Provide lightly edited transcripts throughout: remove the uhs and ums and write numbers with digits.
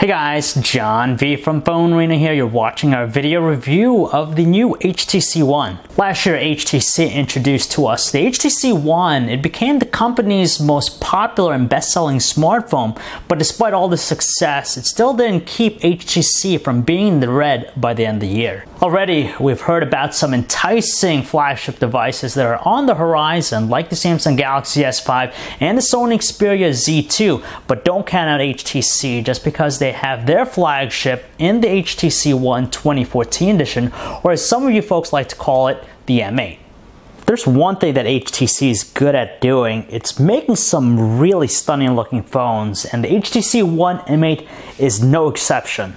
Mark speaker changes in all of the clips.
Speaker 1: Hey guys, John V from Phone Arena here. You're watching our video review of the new HTC One. Last year, HTC introduced to us the HTC One. It became the company's most popular and best-selling smartphone, but despite all the success, it still didn't keep HTC from being in the red by the end of the year. Already, we've heard about some enticing flagship devices that are on the horizon, like the Samsung Galaxy S5 and the Sony Xperia Z2, but don't count out HTC just because they have their flagship in the HTC One 2014 edition, or as some of you folks like to call it, the M8. If there's one thing that HTC is good at doing, it's making some really stunning looking phones, and the HTC One M8 is no exception.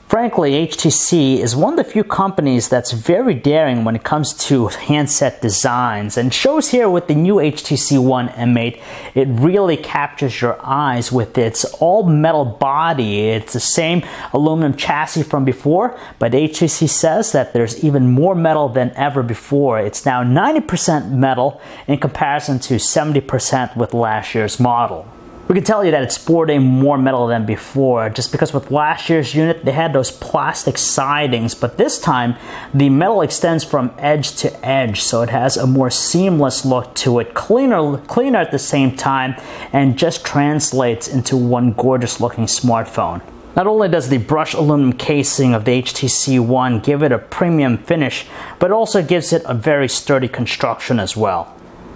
Speaker 1: Frankly, HTC is one of the few companies that's very daring when it comes to handset designs, and shows here with the new HTC One M8. It really captures your eyes with its all-metal body. It's the same aluminum chassis from before, but HTC says that there's even more metal than ever before. It's now 90% metal in comparison to 70% with last year's model. We can tell you that it's sporting more metal than before, just because with last year's unit they had those plastic sidings, but this time the metal extends from edge to edge, so it has a more seamless look to it, cleaner at the same time, and just translates into one gorgeous looking smartphone. Not only does the brushed aluminum casing of the HTC One give it a premium finish, but it also gives it a very sturdy construction as well.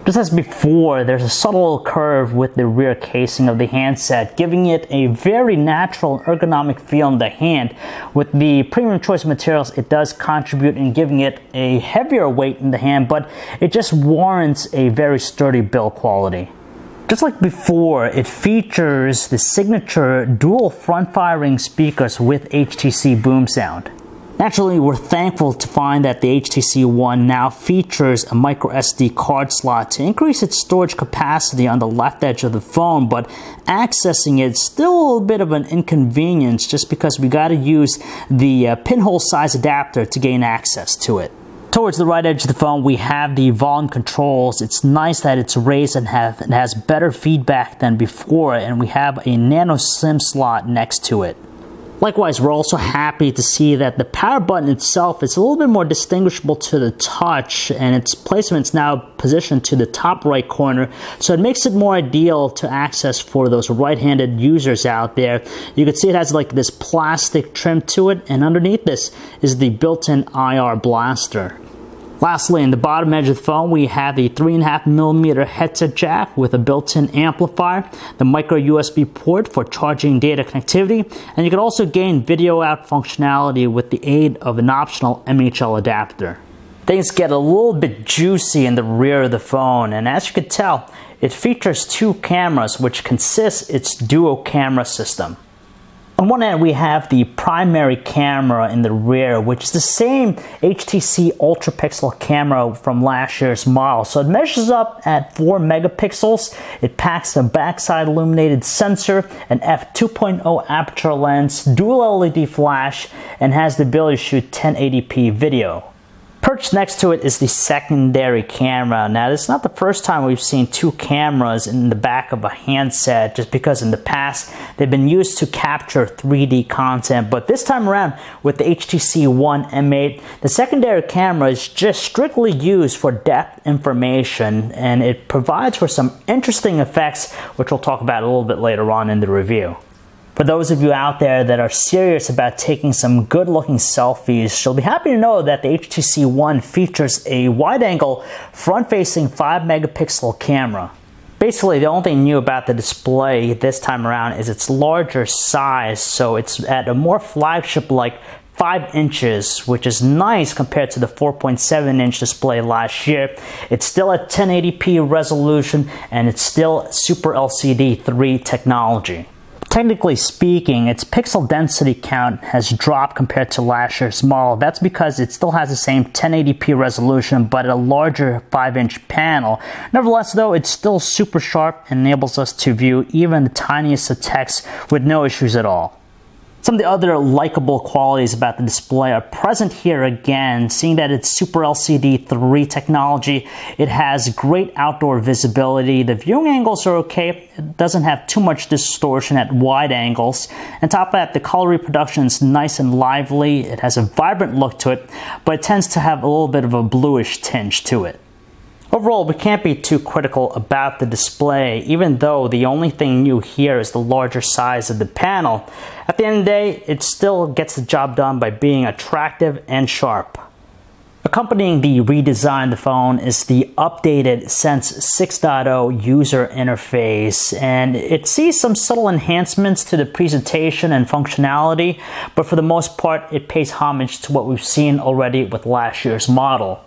Speaker 1: Just as before, there's a subtle curve with the rear casing of the handset, giving it a very natural ergonomic feel in the hand. With the premium choice materials, it does contribute in giving it a heavier weight in the hand, but it just warrants a very sturdy build quality. Just like before, it features the signature dual front-firing speakers with HTC boom sound. Naturally, we're thankful to find that the HTC One now features a micro SD card slot to increase its storage capacity on the left edge of the phone, but accessing it is still a little bit of an inconvenience just because we got to use the pinhole size adapter to gain access to it. Towards the right edge of the phone, we have the volume controls. It's nice that it's raised and has better feedback than before, and we have a nano SIM slot next to it. Likewise, we're also happy to see that the power button itself is a little bit more distinguishable to the touch, and its placement is now positioned to the top right corner, so it makes it more ideal to access for those right-handed users out there. You can see it has like this plastic trim to it, and underneath this is the built-in IR blaster. Lastly, in the bottom edge of the phone, we have the 3.5mm headset jack with a built-in amplifier, the micro USB port for charging data connectivity, and you can also gain video out functionality with the aid of an optional MHL adapter. Things get a little bit juicy in the rear of the phone, and as you can tell, it features two cameras, which consists its dual camera system. On one end, we have the primary camera in the rear, which is the same HTC Ultra Pixel camera from last year's model. So it measures up at 4 megapixels. It packs a backside illuminated sensor, an f2.0 aperture lens, dual LED flash, and has the ability to shoot 1080p video. Perched next to it is the secondary camera. Now, this is not the first time we've seen two cameras in the back of a handset, just because in the past they've been used to capture 3D content. But this time around with the HTC One M8, the secondary camera is just strictly used for depth information, and it provides for some interesting effects, which we'll talk about a little bit later on in the review. For those of you out there that are serious about taking some good-looking selfies, you'll be happy to know that the HTC One features a wide-angle, front-facing 5-megapixel camera. Basically, the only thing new about the display this time around is its larger size, so it's at a more flagship-like 5 inches, which is nice compared to the 4.7-inch display last year. It's still at 1080p resolution, and it's still Super LCD 3 technology. Technically speaking, its pixel density count has dropped compared to last year's model. That's because it still has the same 1080p resolution, but a larger 5-inch panel. Nevertheless, though, it's still super sharp and enables us to view even the tiniest of text with no issues at all. Some of the other likable qualities about the display are present here again, seeing that it's Super LCD 3 technology. It has great outdoor visibility. The viewing angles are okay. It doesn't have too much distortion at wide angles. On top of that, the color reproduction is nice and lively. It has a vibrant look to it, but it tends to have a little bit of a bluish tinge to it. Overall, we can't be too critical about the display, even though the only thing new here is the larger size of the panel. At the end of the day, it still gets the job done by being attractive and sharp. Accompanying the redesign of the phone is the updated Sense 6.0 user interface, and it sees some subtle enhancements to the presentation and functionality, but for the most part, it pays homage to what we've seen already with last year's model.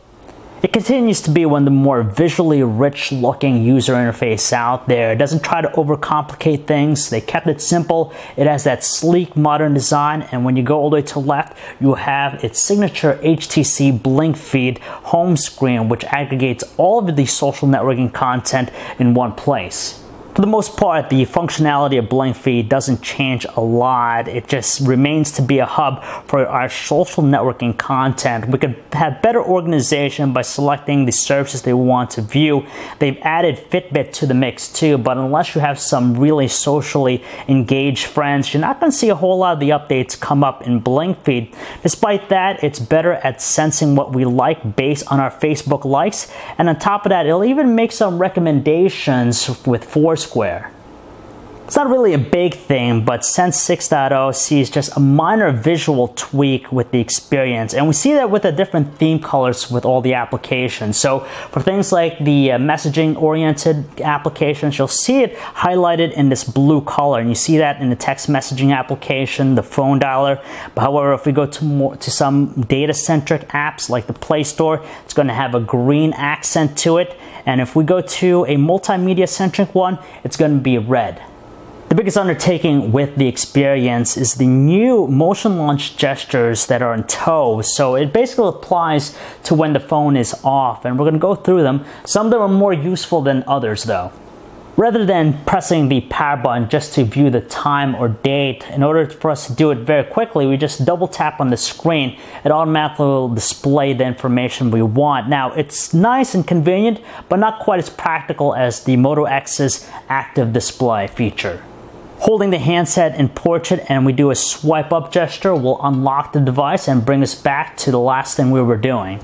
Speaker 1: It continues to be one of the more visually rich looking user interface out there. It doesn't try to overcomplicate things. They kept it simple. It has that sleek modern design, and when you go all the way to the left, you have its signature HTC Blink feed home screen, which aggregates all of the social networking content in one place. For the most part, the functionality of Blink Feed doesn't change a lot. It just remains to be a hub for our social networking content. We could have better organization by selecting the services they want to view. They've added Fitbit to the mix too, but unless you have some really socially engaged friends, you're not going to see a whole lot of the updates come up in Blink Feed. Despite that, it's better at sensing what we like based on our Facebook likes, and on top of that, it'll even make some recommendations with Foursquare. It's not really a big thing, but Sense 6.0 sees just a minor visual tweak with the experience, and we see that with the different theme colors with all the applications. So for things like the messaging-oriented applications, you'll see it highlighted in this blue color, and you see that in the text messaging application, the phone dialer. But however, if we go to some data-centric apps like the Play Store, it's going to have a green accent to it. And if we go to a multimedia-centric one, it's going to be red. The biggest undertaking with the experience is the new motion launch gestures that are in tow. So it basically applies to when the phone is off, and we're going to go through them. Some of them are more useful than others though. Rather than pressing the power button just to view the time or date, in order for us to do it very quickly, we just double tap on the screen. It automatically will display the information we want. Now, it's nice and convenient, but not quite as practical as the Moto X's active display feature. Holding the handset in portrait and we do a swipe up gesture will unlock the device and bring us back to the last thing we were doing.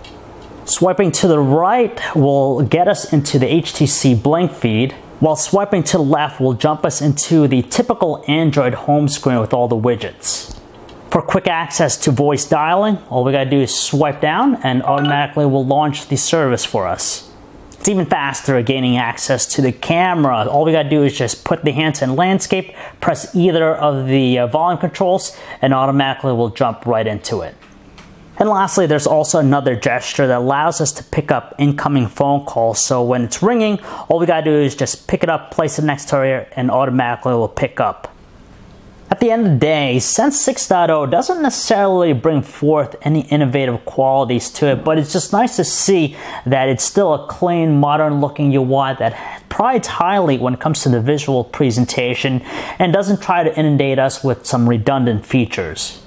Speaker 1: Swiping to the right will get us into the HTC Blink feed, while swiping to the left will jump us into the typical Android home screen with all the widgets. For quick access to voice dialing, all we gotta do is swipe down and automatically will launch the service for us. It's even faster at gaining access to the camera. All we gotta do is just put the handset in landscape, press either of the volume controls, and automatically will jump right into it. And lastly, there's also another gesture that allows us to pick up incoming phone calls. So when it's ringing, all we gotta do is just pick it up, place it next to it, and automatically will pick up. At the end of the day, Sense 6.0 doesn't necessarily bring forth any innovative qualities to it, but it's just nice to see that it's still a clean, modern-looking UI that prides highly when it comes to the visual presentation and doesn't try to inundate us with some redundant features.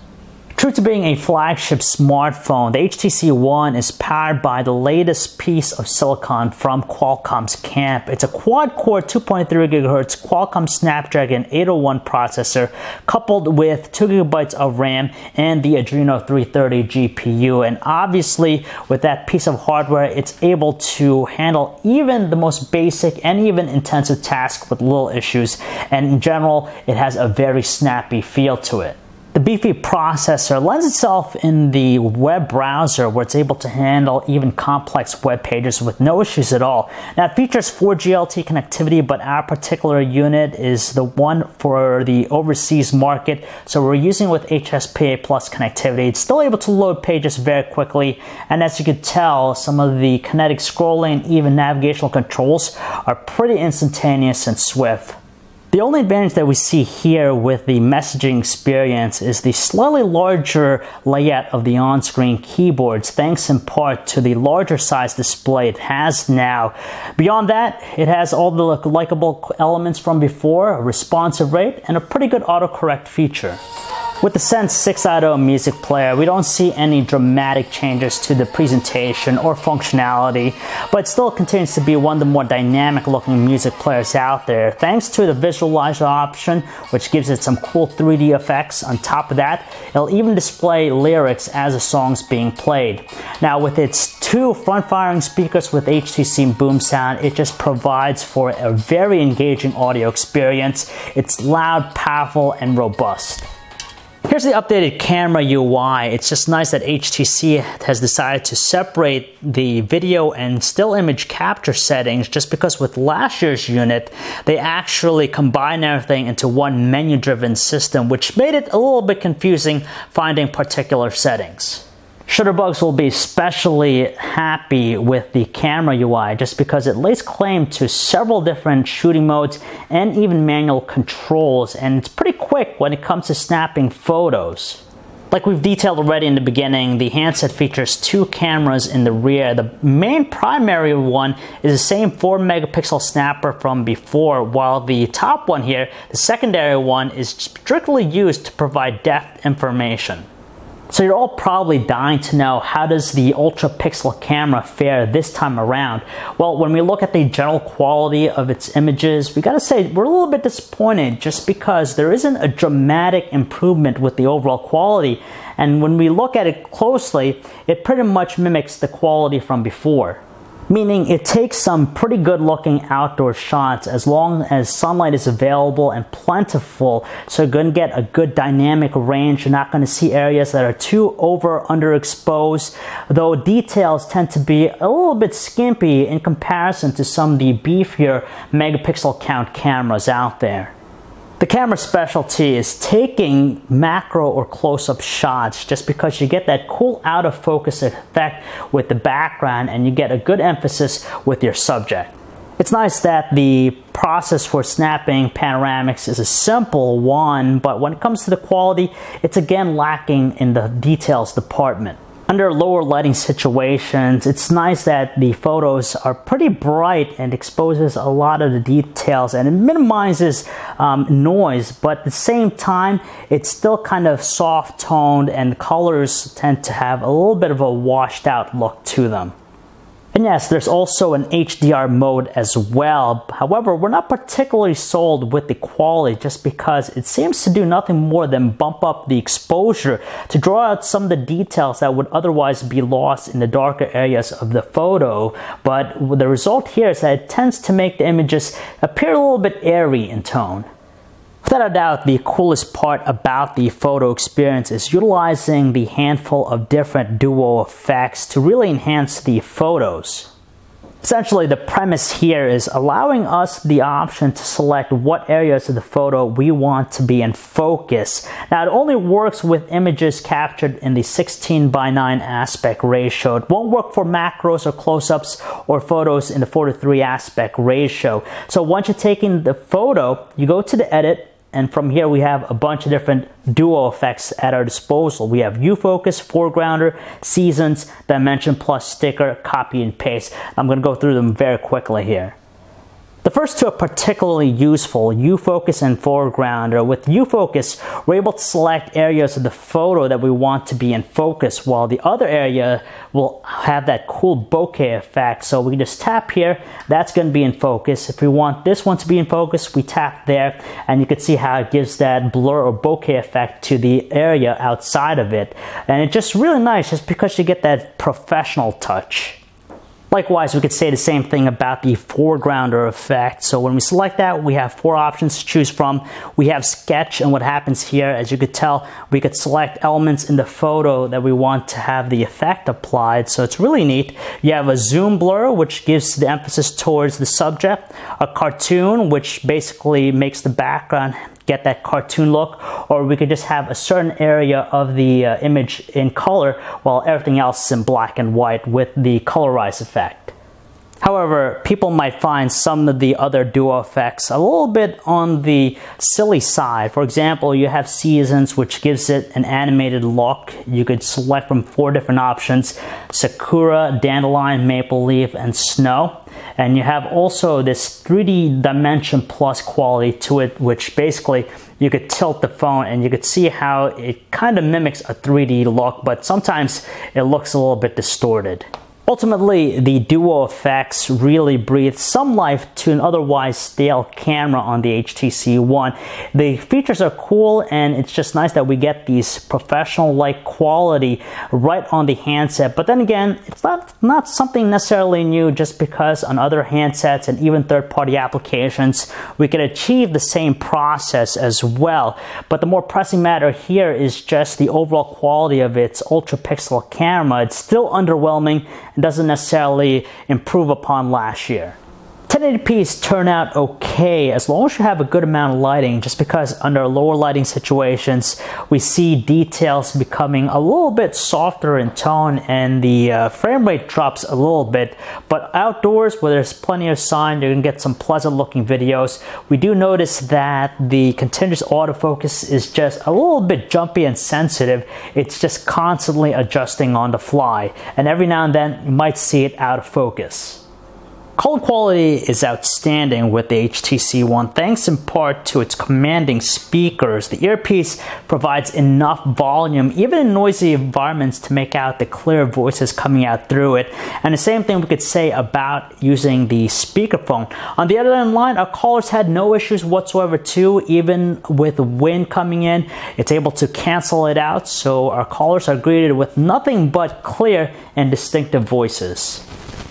Speaker 1: True to being a flagship smartphone, the HTC One is powered by the latest piece of silicon from Qualcomm's camp. It's a quad-core 2.3 GHz Qualcomm Snapdragon 801 processor coupled with 2 GB of RAM and the Adreno 330 GPU. And obviously, with that piece of hardware, it's able to handle even the most basic and even intensive tasks with little issues. And in general, it has a very snappy feel to it. The beefy processor lends itself in the web browser where it's able to handle even complex web pages with no issues at all. Now it features 4G LTE connectivity, but our particular unit is the one for the overseas market, so we're using with HSPA Plus connectivity. It's still able to load pages very quickly, and as you can tell, some of the kinetic scrolling, even navigational controls are pretty instantaneous and swift. The only advantage that we see here with the messaging experience is the slightly larger layout of the on-screen keyboards, thanks in part to the larger size display it has now. Beyond that, it has all the likable elements from before, a responsive rate, and a pretty good autocorrect feature. With the Sense 6.0 music player, we don't see any dramatic changes to the presentation or functionality, but it still continues to be one of the more dynamic looking music players out there, thanks to the visualizer option, which gives it some cool 3D effects. On top of that, it'll even display lyrics as the song's being played. Now, with its two front-firing speakers with HTC boom sound, it just provides for a very engaging audio experience. It's loud, powerful, and robust. Here's the updated camera UI. It's just nice that HTC has decided to separate the video and still image capture settings, just because with last year's unit, they actually combined everything into one menu-driven system, which made it a little bit confusing finding particular settings. Shutterbugs will be especially happy with the camera UI just because it lays claim to several different shooting modes and even manual controls, and it's pretty quick when it comes to snapping photos. Like we've detailed already in the beginning, the handset features two cameras in the rear. The main primary one is the same 4 megapixel snapper from before, while the top one here, the secondary one, is strictly used to provide depth information. So you're all probably dying to know, how does the ultra pixel camera fare this time around? Well, when we look at the general quality of its images, we gotta say we're a little bit disappointed just because there isn't a dramatic improvement with the overall quality. And when we look at it closely, it pretty much mimics the quality from before. Meaning it takes some pretty good looking outdoor shots as long as sunlight is available and plentiful, so you're going to get a good dynamic range. You're not going to see areas that are too underexposed, though details tend to be a little bit skimpy in comparison to some of the beefier megapixel count cameras out there. The camera specialty is taking macro or close-up shots just because you get that cool out-of-focus effect with the background and you get a good emphasis with your subject. It's nice that the process for snapping panoramics is a simple one, but when it comes to the quality, it's again lacking in the details department. Under lower lighting situations, it's nice that the photos are pretty bright and exposes a lot of the details, and it minimizes noise, but at the same time, it's still kind of soft toned and colors tend to have a little bit of a washed out look to them. And yes, there's also an HDR mode as well. However, we're not particularly sold with the quality just because it seems to do nothing more than bump up the exposure to draw out some of the details that would otherwise be lost in the darker areas of the photo. But the result here is that it tends to make the images appear a little bit airy in tone. Without a doubt, the coolest part about the photo experience is utilizing the handful of different duo effects to really enhance the photos. Essentially, the premise here is allowing us the option to select what areas of the photo we want to be in focus. Now, it only works with images captured in the 16:9 aspect ratio. It won't work for macros or close-ups or photos in the 4:3 aspect ratio. So once you're taking the photo, you go to the edit, and from here we have a bunch of different duo effects at our disposal. We have U-Focus, Foregrounder, Seasons, Dimension Plus Sticker, Copy and Paste. I'm going to go through them very quickly here. The first two are particularly useful, U-Focus and Foregrounder. With U-Focus, we're able to select areas of the photo that we want to be in focus, while the other area will have that cool bokeh effect. So we just tap here, that's going to be in focus. If we want this one to be in focus, we tap there, and you can see how it gives that blur or bokeh effect to the area outside of it. And it's just really nice just because you get that professional touch. Likewise, we could say the same thing about the foregrounder effect. So when we select that, we have 4 options to choose from. We have sketch, and what happens here, as you could tell, we could select elements in the photo that we want to have the effect applied. So it's really neat. You have a zoom blur, which gives the emphasis towards the subject, a cartoon, which basically makes the background get that cartoon look, or we could just have a certain area of the image in color while everything else is in black and white with the colorize effect. However, people might find some of the other duo effects a little bit on the silly side. For example, you have seasons, which gives it an animated look. You could select from 4 different options: Sakura, Dandelion, Maple Leaf, and Snow. And you have also this 3D Dimension Plus quality to it, which basically you could tilt the phone and you could see how it kind of mimics a 3D look, but sometimes it looks a little bit distorted. Ultimately, the duo effects really breathe some life to an otherwise stale camera on the HTC One. The features are cool, and it's just nice that we get these professional-like quality right on the handset. But then again, it's not something necessarily new, just because on other handsets and even third-party applications, we can achieve the same process as well. But the more pressing matter here is just the overall quality of its ultra-pixel camera. It's still underwhelming and doesn't necessarily improve upon last year. 1080p's turn out okay as long as you have a good amount of lighting, just because under lower lighting situations we see details becoming a little bit softer in tone and the frame rate drops a little bit. But outdoors, where there's plenty of sun, you can get some pleasant looking videos. We do notice that the continuous autofocus is just a little bit jumpy and sensitive. It's just constantly adjusting on the fly, and every now and then you might see it out of focus. Color quality is outstanding with the HTC One, thanks in part to its commanding speakers. The earpiece provides enough volume, even in noisy environments, to make out the clear voices coming out through it. And the same thing we could say about using the speakerphone. On the other end line, our callers had no issues whatsoever too. Even with wind coming in, it's able to cancel it out, so our callers are greeted with nothing but clear and distinctive voices.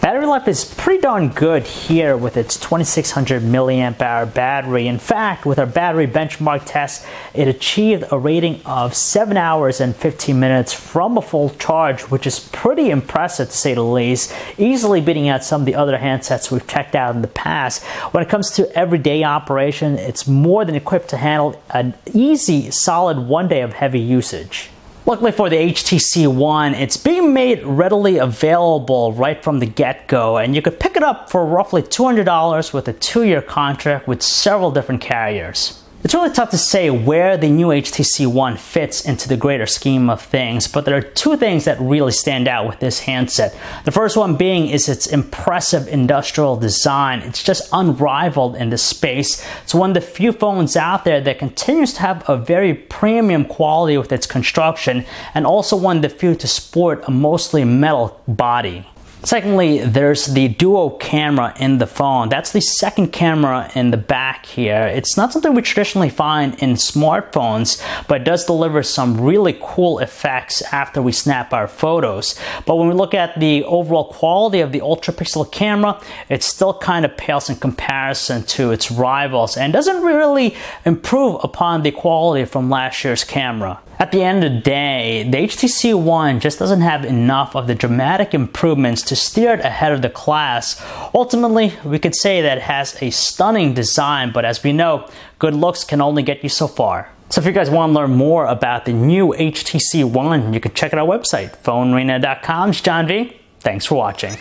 Speaker 1: Battery life is pretty darn good here with its 2600 milliamp hour battery. In fact, with our battery benchmark test, it achieved a rating of 7 hours and 15 minutes from a full charge, which is pretty impressive to say the least, easily beating out some of the other handsets we've checked out in the past. When it comes to everyday operation, it's more than equipped to handle an easy, solid 1 day of heavy usage. Luckily for the HTC One, it's being made readily available right from the get-go, and you could pick it up for roughly $200 with a 2-year contract with several different carriers. It's really tough to say where the new HTC One fits into the greater scheme of things, but there are 2 things that really stand out with this handset. The first one being is its impressive industrial design. It's just unrivaled in this space. It's one of the few phones out there that continues to have a very premium quality with its construction, and also one of the few to sport a mostly metal body. Secondly, there's the duo camera in the phone. That's the second camera in the back here. It's not something we traditionally find in smartphones, but it does deliver some really cool effects after we snap our photos. But when we look at the overall quality of the ultra pixel camera, it still kind of pales in comparison to its rivals and doesn't really improve upon the quality from last year's camera. At the end of the day, the HTC One just doesn't have enough of the dramatic improvements to steer it ahead of the class. Ultimately, we could say that it has a stunning design, but as we know, good looks can only get you so far. So if you guys want to learn more about the new HTC One, you can check out our website, phonearena.com. It's John V. Thanks for watching.